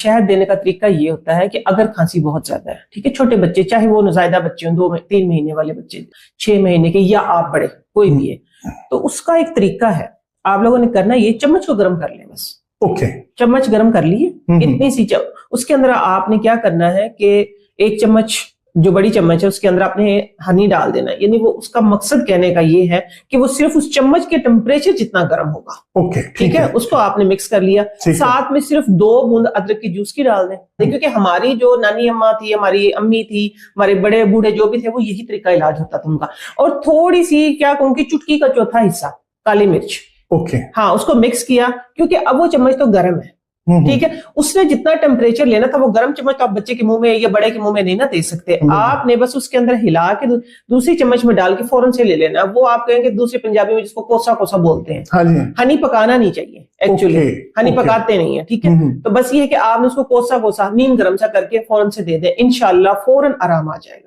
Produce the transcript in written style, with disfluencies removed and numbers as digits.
शहद देने का तरीका ये होता है कि अगर खांसी बहुत ज्यादा है, ठीक है, छोटे बच्चे, चाहे वो नौज़ायदा बच्चे हों, 2-3 महीने वाले बच्चे, 6 महीने के, या आप बड़े, कोई भी है, तो उसका एक तरीका है। आप लोगों ने करना ये, चम्मच को गर्म कर लें बस। ओके, चम्मच गर्म कर लिए, इतनी सी उसके अंदर आपने क्या करना है कि 1 चम्मच, जो बड़ी चम्मच है उसके अंदर आपने हनी डाल देना है। यानी वो उसका मकसद कहने का ये है कि वो सिर्फ उस चम्मच के टेम्परेचर जितना गर्म होगा। ओके, ठीक है, उसको आपने मिक्स कर लिया। साथ में सिर्फ 2 बूंद अदरक की जूस की डाल दें। क्योंकि हमारी जो नानी अम्मा थी, हमारी अम्मी थी, हमारे बड़े बूढ़े जो भी थे, वो यही तरीका इलाज होता था उनका। और थोड़ी सी क्या कहूँ कि चुटकी का चौथा हिस्सा काली मिर्च, ओके, हाँ, उसको मिक्स किया। क्योंकि अब वो चम्मच तो गर्म है, ठीक है, उसने जितना टेम्परेचर लेना था, वो गर्म चम्मच तो आप बच्चे के मुंह में या बड़े के मुंह में नहीं ना दे सकते। आपने बस उसके अंदर हिला के दूसरी चम्मच में डाल के फौरन से ले लेना। वो आप कहेंगे दूसरी पंजाबी में जिसको कोसा कोसा बोलते हैं। हाँ जी। हनी पकाना नहीं चाहिए एक्चुअली, हनी पकाते नहीं है, ठीक है। तो बस ये है कि आपने उसको कोसा कोसा नीम गर्म सा करके फौरन से दे दें, इंशाल्लाह फौरन आराम आ जाएगा।